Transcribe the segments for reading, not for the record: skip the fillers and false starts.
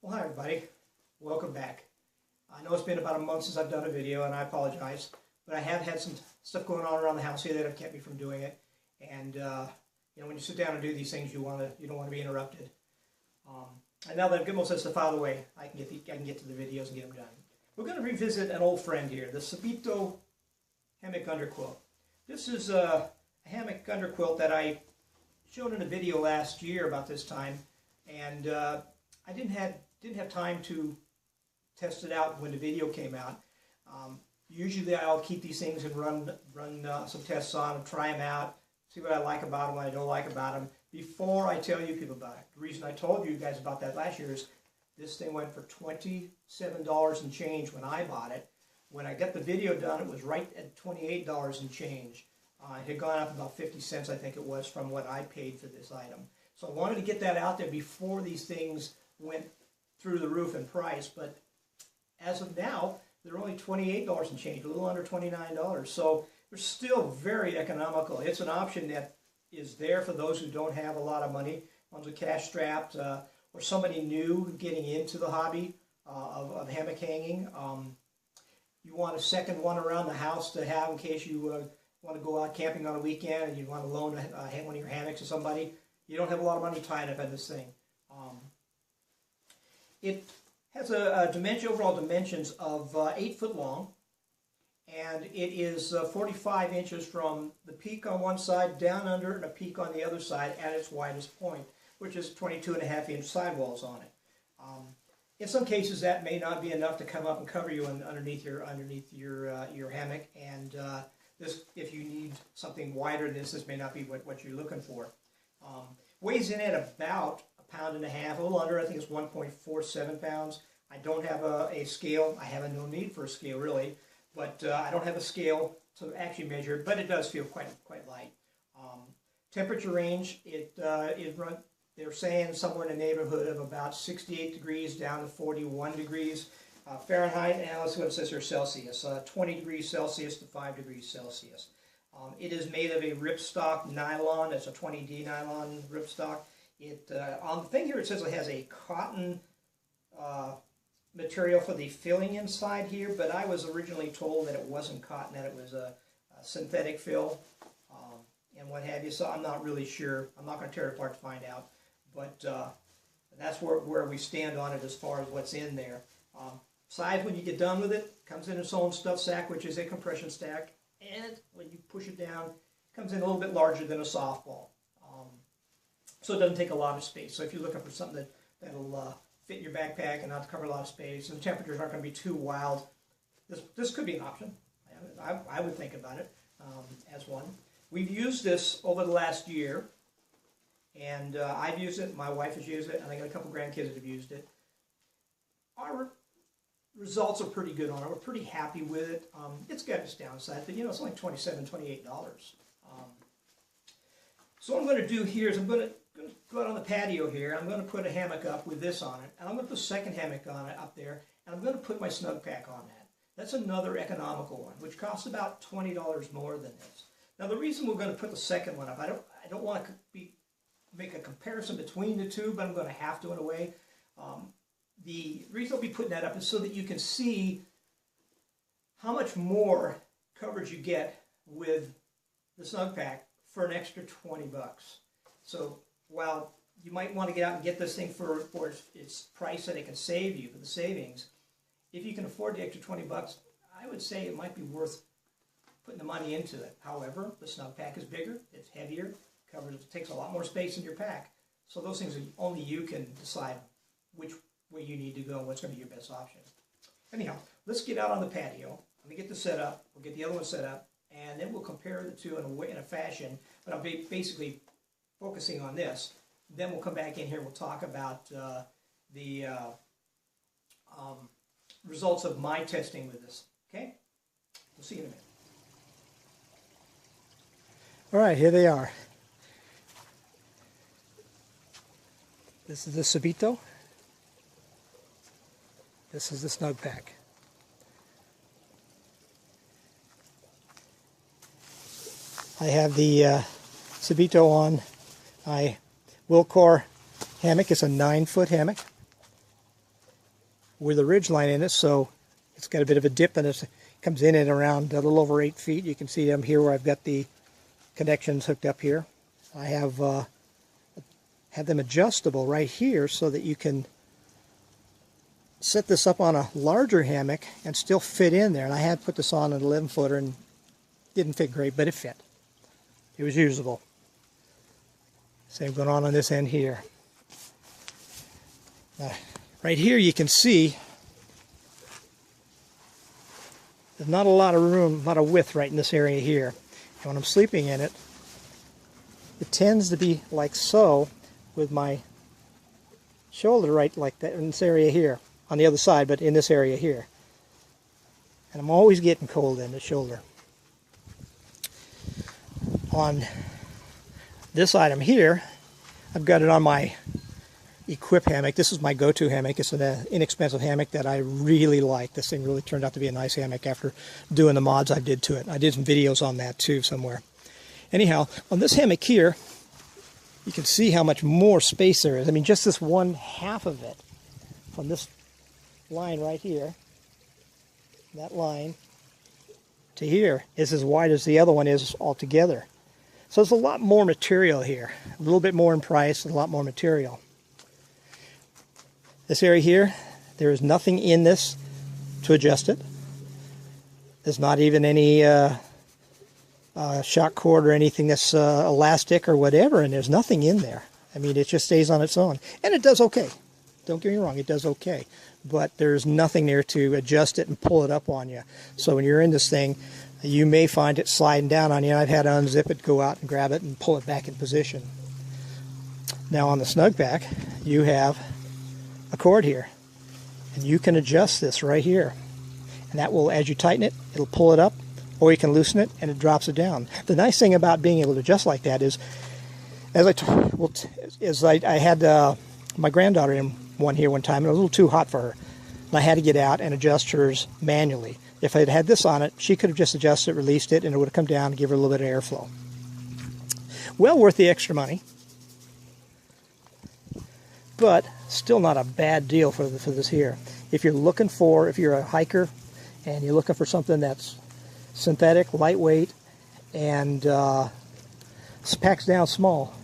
Well, hi everybody. Welcome back. I know it's been about a month since I've done a video, and I apologize, but I have had some stuff going on around the house here that have kept me from doing it. And when you sit down and do these things, you don't want to be interrupted. And now that I've got most of that stuff out of the way, I can get to the videos and get them done. We're going to revisit an old friend here, the Subito Hammock Underquilt. This is a hammock underquilt that I showed in a video last year about this time, and I didn't have time to test it out when the video came out. Usually I'll keep these things and run some tests on them, try them out, see what I like about them, what I don't like about them, before I tell you people about it. The reason I told you guys about that last year is this thing went for $27 and change when I bought it. When I got the video done, it was right at $28 and change. It had gone up about 50 cents, I think it was, from what I paid for this item. So I wanted to get that out there before these things went through the roof in price. But as of now, they're only $28 and change, a little under $29. So they're still very economical. It's an option that is there for those who don't have a lot of money, ones with cash strapped, or somebody new getting into the hobby of hammock hanging. You want a second one around the house to have in case you want to go out camping on a weekend and you want to loan one of your hammocks to somebody. You don't have a lot of money tied up in this thing. It has overall dimensions of 8 foot long, and it is 45 inches from the peak on one side down under and a peak on the other side at its widest point, which is 22.5-inch sidewalls on it. In some cases, that may not be enough to come up and cover you underneath your hammock, and if you need something wider than this may not be what you're looking for. Weighs in at about 1.5 pounds, a little under. I think it's 1.47 pounds. I don't have a scale. I have no need for a scale really, but I don't have a scale to actually measure. But it does feel quite light. Temperature range, they're saying somewhere in the neighborhood of about 68 degrees down to 41 degrees Fahrenheit, and let's see what it says here, Celsius, 20 degrees Celsius to 5 degrees Celsius. It is made of a ripstop nylon. It's a 20D nylon ripstop. On the thing here it says it has a cotton material for the filling inside here, but I was originally told that it wasn't cotton, that it was a synthetic fill and what have you, so I'm not really sure. I'm not going to tear it apart to find out, but that's where we stand on it as far as what's in there. Size when you get done with it, comes in its own stuff sack, which is a compression stack, and when you push it down, it comes in a little bit larger than a softball. So it doesn't take a lot of space. So if you're looking for something that'll fit in your backpack and not cover a lot of space, and the temperatures aren't going to be too wild, this could be an option. I would think about it as one. We've used this over the last year, and I've used it, my wife has used it, and I got a couple grandkids that have used it. Our results are pretty good on it. We're pretty happy with it. It's got its downside, but it's only $27, $28. So what I'm going to do here is I'm going to go out on the patio here. I'm going to put a hammock up with this on it, and I'm going to put a second hammock on it up there, and I'm going to put my snug pack on that. That's another economical one, which costs about $20 more than this. Now the reason we're going to put the second one up, I don't want to make a comparison between the two, but I'm going to have to in a way. The reason I'll be putting that up is so that you can see how much more coverage you get with the snug pack for an extra 20 bucks. So while you might want to get out and get this thing for its price that it can save you, for the savings, if you can afford the extra 20 bucks, I would say it might be worth putting the money into it. However, the snug pack is bigger, it's heavier, it takes a lot more space in your pack. So those things only you can decide which way you need to go, what's going to be your best option. Anyhow, let's get out on the patio. Let me get this set up. We'll get the other one set up, and then we'll compare the two in a fashion. But I'll be basically focusing on this. Then we'll come back in here and we'll talk about the results of my testing with this. Okay? We'll see you in a minute. All right, here they are. This is the Subito. This is the snug pack. I have the Subito on my Wilcor hammock. It's a 9-foot hammock. with a ridge line in it, so it's got a bit of a dip in it. It comes in at around a little over 8 feet. You can see them here where I've got the connections hooked up here. I have them adjustable right here so that you can set this up on a larger hammock and still fit in there. And I had put this on an 11-footer and didn't fit great, but it fit. It was usable. Same going on this end here. Right here you can see there's not a lot of room, a lot of width right in this area here. And when I'm sleeping in it, it tends to be like so with my shoulder right like that in this area here. On the other side, but in this area here. And I'm always getting cold in the shoulder. On this item here, I've got it on my Equip hammock. This is my go-to hammock. It's an inexpensive hammock that I really like. This thing really turned out to be a nice hammock after doing the mods I did to it. I did some videos on that too somewhere. Anyhow, on this hammock here, you can see how much more space there is. I mean, just this one half of it from this line right here, that line to here is as wide as the other one is altogether. So there's a lot more material here, a little bit more in price, and a lot more material. This area here, there is nothing in this to adjust it. There's not even any shock cord or anything that's elastic or whatever, and there's nothing in there. I mean, it just stays on its own, and it does okay. Don't get me wrong, it does okay. But there's nothing there to adjust it and pull it up on you. So when you're in this thing, you may find it sliding down on you. I've had to unzip it, go out and grab it, and pull it back in position. Now on the snug pack, you have a cord here. And you can adjust this right here. And that will, as you tighten it, it'll pull it up, or you can loosen it and it drops it down. The nice thing about being able to adjust like that is, as I had my granddaughter in one here one time, and it was a little too hot for her. And I had to get out and adjust hers manually. If I had had this on it, she could have just adjusted it, released it, and it would have come down and give her a little bit of airflow. Well worth the extra money, but still not a bad deal for this here. If you're a hiker and you're looking for something that's synthetic, lightweight, and packs down small,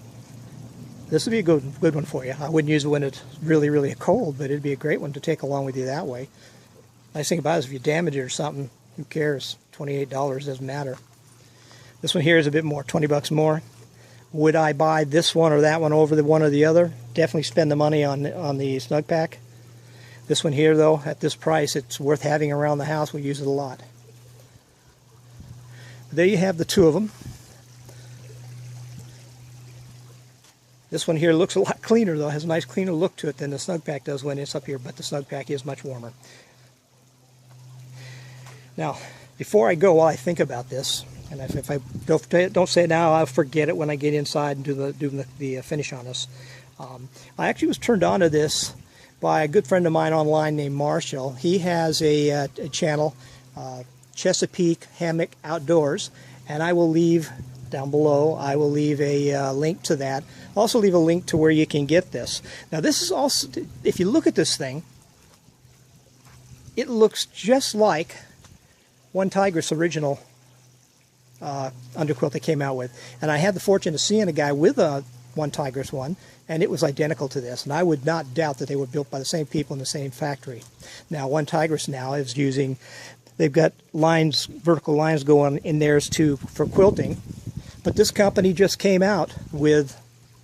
this would be a good one for you. I wouldn't use it when it's really, really cold, but it'd be a great one to take along with you that way. Nice thing about it is if you damage it or something, who cares? $28 doesn't matter. This one here is a bit more, 20 bucks more. Would I buy this one or that one over the one or the other? Definitely spend the money on the snug pack. This one here, though, at this price, it's worth having around the house. We use it a lot. There you have the two of them. This one here looks a lot cleaner, though. It has a nice cleaner look to it than the snug pack does when it's up here, but the snug pack is much warmer. Now, before I go, while I think about this, and if I don't say it now, I'll forget it when I get inside and do the finish on this. I actually was turned on to this by a good friend of mine online named Marshall. He has a channel, Chesapeake Hammock Outdoors, and I will leave down below, I will leave a link to that. I'll also leave a link to where you can get this. Now this is also, if you look at this thing, it looks just like one Tigress original underquilt they came out with. And I had the fortune of seeing a guy with a one Tigress one, and it was identical to this. And I would not doubt that they were built by the same people in the same factory. Now one Tigress now is using, they've got lines, vertical lines going in theirs too for quilting. But this company just came out with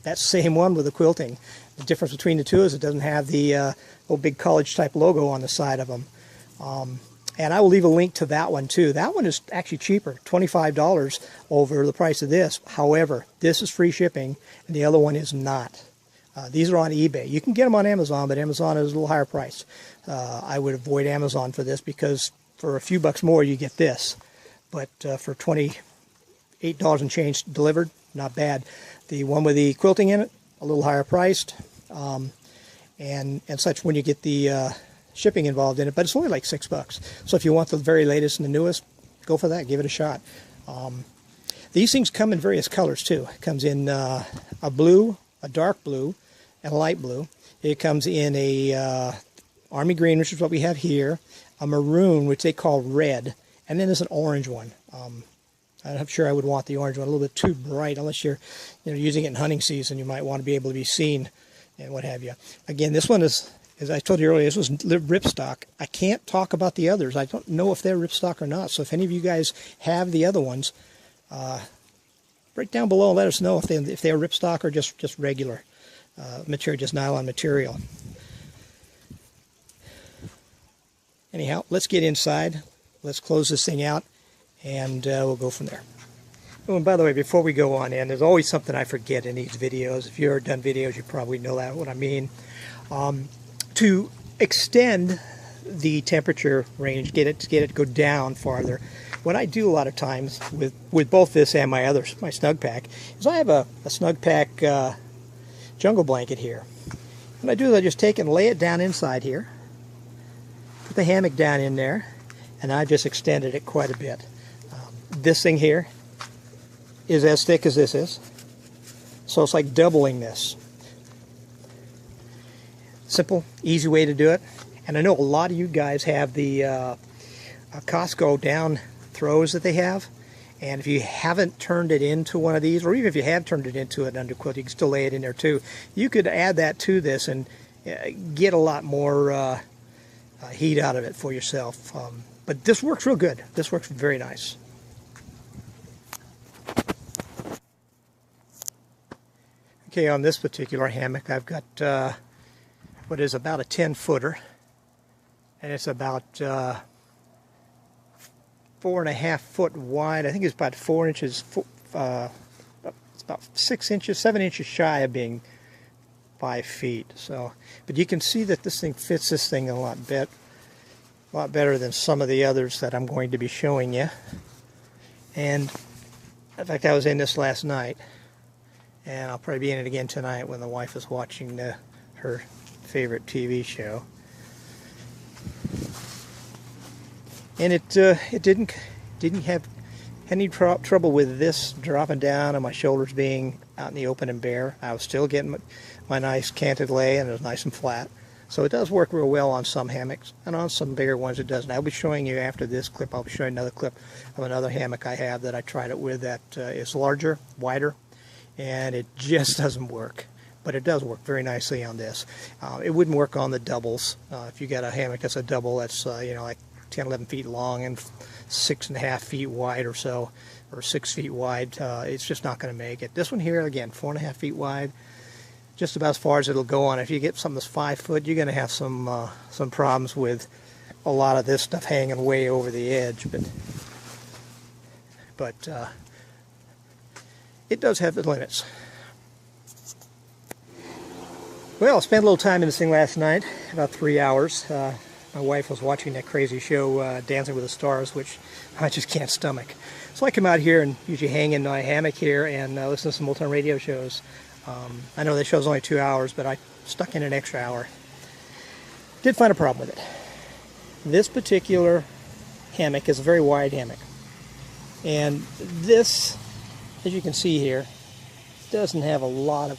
that same one with the quilting. The difference between the two is it doesn't have the old big college type logo on the side of them. And I will leave a link to that one too. That one is actually cheaper, $25 over the price of this. However, this is free shipping and the other one is not. These are on eBay. You can get them on Amazon, but Amazon is a little higher price. I would avoid Amazon for this because for a few bucks more you get this. But for $28 and change delivered, not bad. The one with the quilting in it, a little higher priced, and such when you get the shipping involved in it, but it's only like $6. So if you want the very latest and the newest, go for that, give it a shot. These things come in various colors too. It comes in a blue, a dark blue, and a light blue. It comes in a army green, which is what we have here, a maroon, which they call red, and then there's an orange one. I'm not sure I would want the orange one, a little bit too bright, unless you're using it in hunting season. You might want to be able to be seen and what have you. Again, this one is, as I told you earlier, this was ripstock. I can't talk about the others. I don't know if they're ripstock or not. So if any of you guys have the other ones, write down below and let us know if they're ripstock or just regular material, just nylon material. Anyhow, let's get inside. Let's close this thing out, and we'll go from there. Oh, and by the way, before we go on in, there's always something I forget in these videos. If you've ever done videos, you probably know what I mean. To extend the temperature range, get it to go down farther, what I do a lot of times with both this and my snug pack is I have a snug pack jungle blanket here. What I do is I just take and lay it down inside here, put the hammock down in there, and I just extended it quite a bit. This thing here is as thick as this is, so it's like doubling this. Simple, easy way to do it. And I know a lot of you guys have the Costco down throws that they have, and if you haven't turned it into one of these, or even if you have turned it into an underquilt, you can still lay it in there too. You could add that to this and get a lot more heat out of it for yourself. But this works real good. This works very nice. Okay, on this particular hammock, I've got what is about a 10-footer, and it's about 4.5 foot wide. I think it's about 4 inches. It's about 6 inches, 7 inches shy of being 5 feet. So, but you can see that this thing fits this thing a lot better than some of the others that I'm going to be showing you. And in fact, I was in this last night, and I'll probably be in it again tonight when the wife is watching her favorite TV show. And it didn't have any trouble with this dropping down and my shoulders being out in the open and bare. I was still getting my nice canted lay, and it was nice and flat. So it does work real well on some hammocks, and on some bigger ones it doesn't. I'll be showing you after this clip, I'll be showing another clip of another hammock I have that I tried it with that is larger, wider, and it just doesn't work. But it does work very nicely on this. It wouldn't work on the doubles. If you got a hammock that's a double that's like 10, 11 feet long and 6.5 feet wide or so, or 6 feet wide, it's just not going to make it. This one here, again, 4.5 feet wide, just about as far as it'll go on. If you get something that's 5 foot, you're going to have some problems with a lot of this stuff hanging way over the edge. But it does have the limits. Well, I spent a little time in this thing last night, about 3 hours. My wife was watching that crazy show, Dancing with the Stars, which I just can't stomach. So I come out here and usually hang in my hammock here and listen to some old-time radio shows. I know that show's only 2 hours, but I stuck in an extra hour. Did find a problem with it. This particular hammock is a very wide hammock. And this, as you can see here, doesn't have a lot of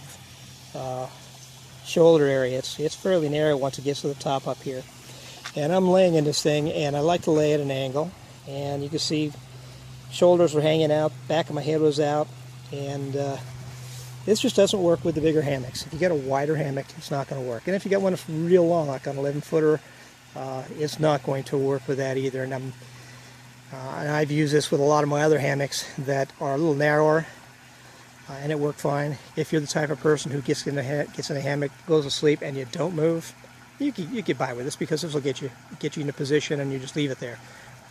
shoulder area. It's fairly narrow once it gets to the top up here. And I'm laying in this thing, and I like to lay at an angle. And you can see shoulders were hanging out, back of my head was out, and this just doesn't work with the bigger hammocks. If you get a wider hammock, it's not going to work. And if you got one that's real long, like an 11-footer, it's not going to work with that either. And I've used this with a lot of my other hammocks that are a little narrower, and it worked fine. If you're the type of person who gets in a hammock, goes to sleep, and you don't move, you get by with this, because this will get you in a position and you just leave it there.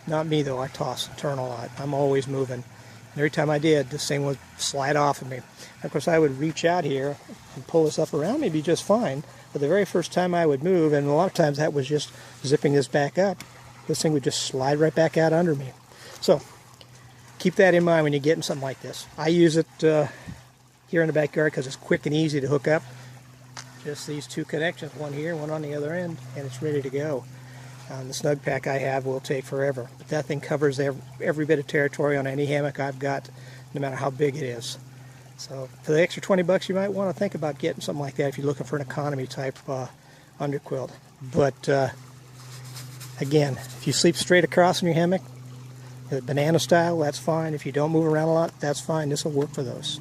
Not me though. I toss and turn a lot. I'm always moving. And every time I did, this thing would slide off of me. Of course, I would reach out here and pull this up around me, be just fine. But the very first time I would move, and a lot of times that was just zipping this back up, this thing would just slide right back out under me. So keep that in mind when you're getting something like this. I use it here in the backyard because it's quick and easy to hook up. Just these two connections, one here, one on the other end, and it's ready to go. The snug pack I have will take forever, but that thing covers every bit of territory on any hammock I've got, no matter how big it is. So for the extra $20, you might want to think about getting something like that if you're looking for an economy type underquilt. But again, if you sleep straight across in your hammock, banana style, that's fine. If you don't move around a lot, that's fine. This will work for those.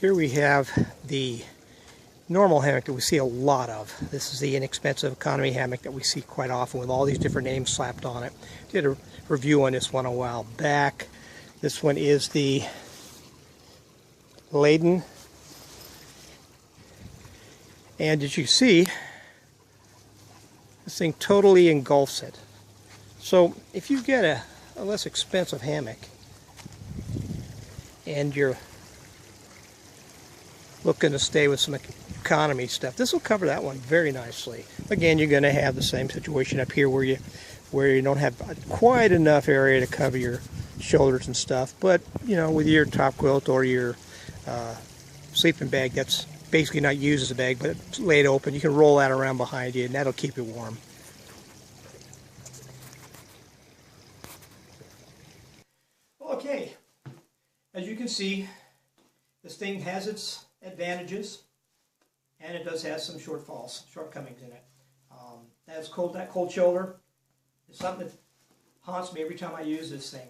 Here we have the normal hammock that we see a lot of. This is the inexpensive economy hammock that we see quite often with all these different names slapped on it. Did a review on this one a while back. This one is the Laden. And as you see, this thing totally engulfs it. So if you get a less expensive hammock and you're looking to stay with some economy stuff, this will cover that one very nicely. Again, you're going to have the same situation up here where you don't have quite enough area to cover your shoulders and stuff, but you know, with your top quilt or your sleeping bag that's basically not used as a bag but it's laid open, you can roll that around behind you and that'll keep it warm. Okay, as you can see, this thing has its advantages and it does have some shortcomings in it. That cold shoulder is something that haunts me every time I use this thing.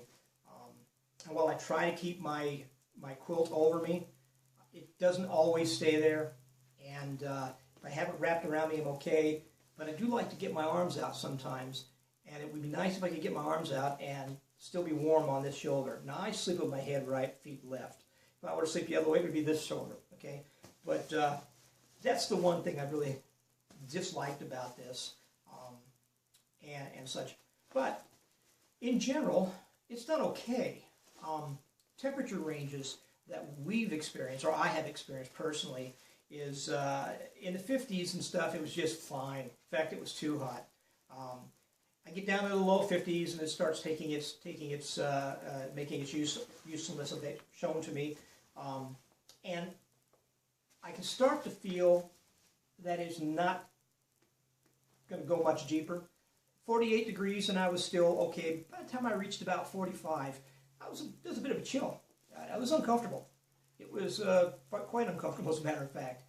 And while I try to keep my quilt over me, it doesn't always stay there. And if I have it wrapped around me, I'm okay. But I do like to get my arms out sometimes. And it would be nice if I could get my arms out and still be warm on this shoulder. Now I sleep with my head right, feet left. If I were to sleep the other way, it would be this shoulder. Okay, but that's the one thing I really disliked about this and such. But in general, it's done okay. Temperature ranges that we've experienced, or I have experienced personally, is in the 50s and stuff. It was just fine. In fact, it was too hot. I get down to the low 50s and it starts making its usefulness of it shown to me, and I can start to feel that it's not going to go much deeper. 48 degrees and I was still okay. By the time I reached about 45, there was a bit of a chill. I was uncomfortable. It was quite uncomfortable, as a matter of fact.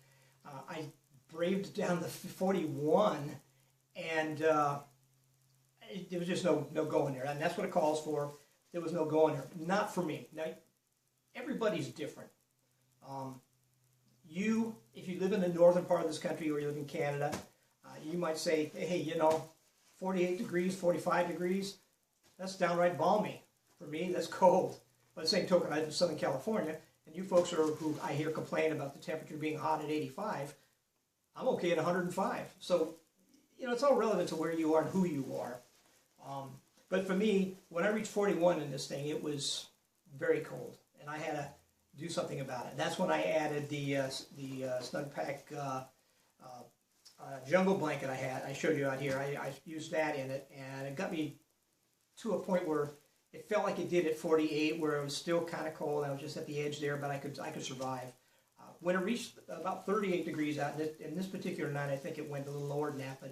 I braved down to 41, and there was just no going there. And that's what it calls for. There was no going there. Not for me. Now, everybody's different. If you live in the northern part of this country or you live in Canada, you might say, hey, you know, 48 degrees, 45 degrees, that's downright balmy. For me, that's cold. By the same token, I live in Southern California, and you folks who I hear complain about the temperature being hot at 85, I'm okay at 105. So, you know, it's all relevant to where you are and who you are. But for me, when I reached 41 in this thing, it was very cold, and I had to do something about it. That's when I added the Snug Pack jungle blanket I showed you out here. I used that in it, and it got me to a point where it felt like it did at 48, where it was still kind of cold. I was just at the edge there, but I could survive. When it reached about 38 degrees out, and this particular night, I think it went a little lower than that, but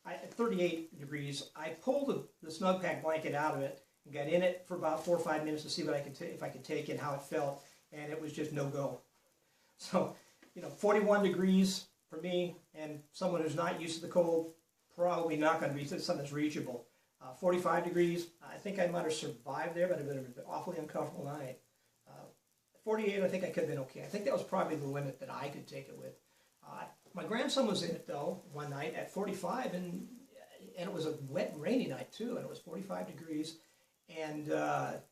at 38 degrees, I pulled the Snug Pack blanket out of it and got in it for about 4 or 5 minutes to see what if I could take it, how it felt, and it was just no go. So, you know, 41 degrees for me, and someone who's not used to the cold, probably not going to be something that's reachable. 45 degrees, I think I might have survived there, but it would have been an awfully uncomfortable night. 48, I think I could have been okay. I think that was probably the limit that I could take it with. My grandson was in it, though, one night at 45, and it was a wet, rainy night, too, and it was 45 degrees, and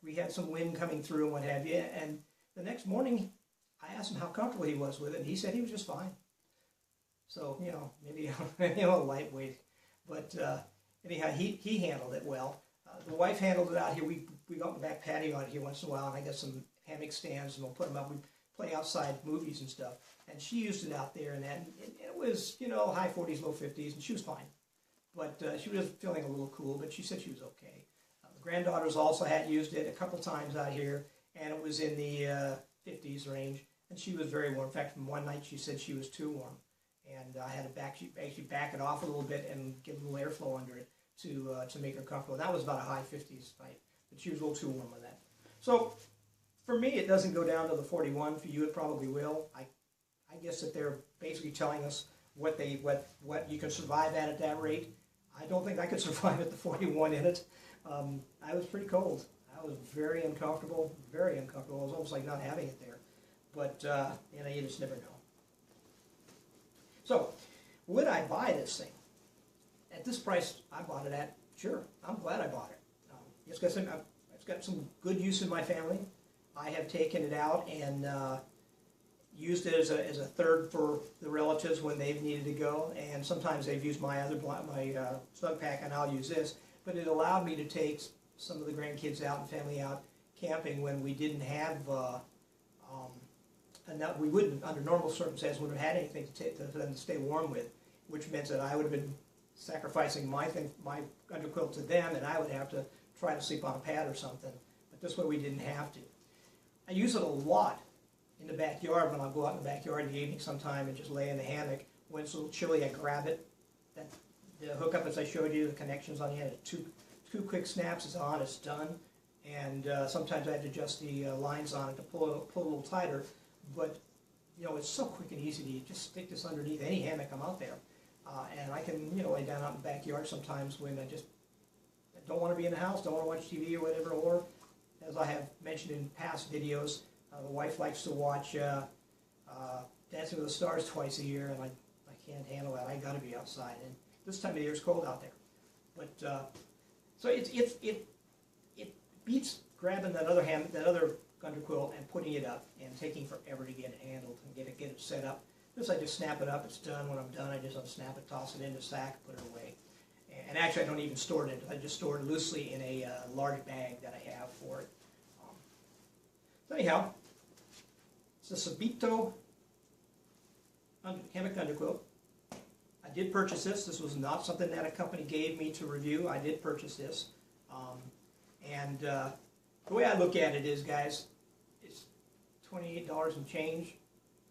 we had some wind coming through and what have you, and the next morning, I asked him how comfortable he was with it, and he said he was just fine. So, you know, maybe a lightweight, but anyhow, he handled it well. The wife handled it out here. We go up the back patio out here once in a while, and I got some hammock stands, and we'll put them up. We play outside movies and stuff, and she used it out there, and it was, you know, high 40s, low 50s, and she was fine. But she was feeling a little cool, but she said she was okay. The granddaughters also had used it a couple times out here, and it was in the 50s range, and she was very warm. In fact, from one night she said she was too warm, and I had to actually back it off a little bit and get a little airflow under it to make her comfortable. That was about a high 50s night, but she was a little too warm with that. So For me, it doesn't go down to the 41. For you, it probably will. I guess that they're basically telling us what you can survive at that rate. I don't think I could survive at the 41 in it. I was pretty cold. I was very uncomfortable, very uncomfortable. It was almost like not having it there. But, you know, you just never know. So, would I buy this thing? At this price I bought it at, sure, I'm glad I bought it. It's got some good use in my family. I have taken it out and used it as a third for the relatives when they've needed to go, and sometimes they've used my snug pack, and I'll use this. But it allowed me to take some of the grandkids out and family out camping when we didn't have enough. We wouldn't, under normal circumstances, wouldn't have had anything for them to stay warm with, which meant that I would have been sacrificing my underquilt to them, and I would have to try to sleep on a pad or something. But this way we didn't have to. I use it a lot in the backyard when I'll go out in the backyard in the evening sometime and just lay in the hammock. When it's a little chilly, I grab it. The hookup, as I showed you, the connections on the end, two quick snaps, it's on, it's done. And sometimes I have to adjust the lines on it to pull it a little tighter. But, you know, it's so quick and easy to just stick this underneath any hammock I'm out there. And I can, you know, lay down out in the backyard sometimes when I don't want to be in the house, don't want to watch TV or whatever, or, as I have mentioned in past videos, the wife likes to watch Dancing with the Stars twice a year, and I can't handle that. I got to be outside, and this time of year it's cold out there. But so it beats grabbing that other underquilt and putting it up and taking forever to get it handled and get it set up. This I just snap it up. It's done. When I'm done, I just unsnap it, toss it in the sack, put it away. And actually, I don't even store it in it. I just store it loosely in a large bag that I have for it. So anyhow, it's a Subito hammock underquilt. I did purchase this. This was not something that a company gave me to review. I did purchase this. The way I look at it is, guys, it's $28 and change.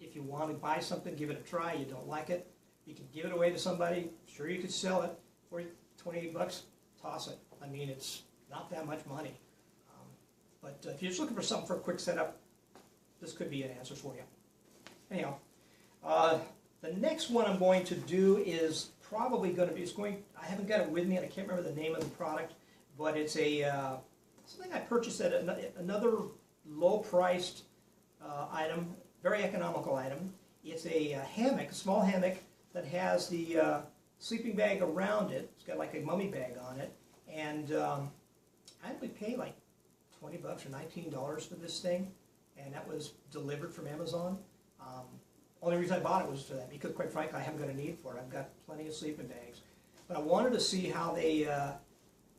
If you want to buy something, give it a try. You don't like it, you can give it away to somebody. Sure, you could sell it for 28 bucks. Toss it. I mean, it's not that much money. But if you're just looking for something for a quick setup, this could be an answer for you. Anyhow, the next one I'm going to do is probably going to be, I haven't got it with me and I can't remember the name of the product, but it's something I purchased at another low-priced item, very economical item. It's a hammock, a small hammock that has the sleeping bag around it. It's got like a mummy bag on it, and I only paid like 20 bucks or $19 for this thing, and that was delivered from Amazon. Only reason I bought it was for that, because quite frankly I haven't got a need for it. I've got plenty of sleeping bags. But I wanted to see how they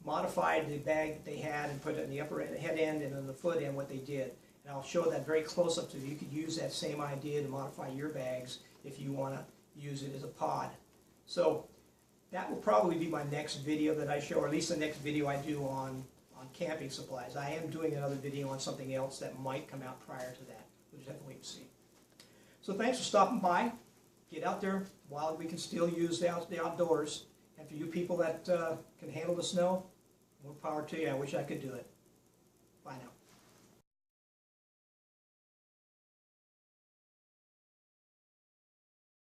modified the bag that they had and put it in the upper head end and on the foot end, what they did. And I'll show that very close up to you. You could use that same idea to modify your bags if you want to use it as a pod. So that will probably be my next video that I show, or at least the next video I do on camping supplies. I am doing another video on something else that might come out prior to that. We'll just have to wait and see. So thanks for stopping by. Get out there while we can still use the outdoors. And for you people that can handle the snow, more power to you. I wish I could do it. Bye now.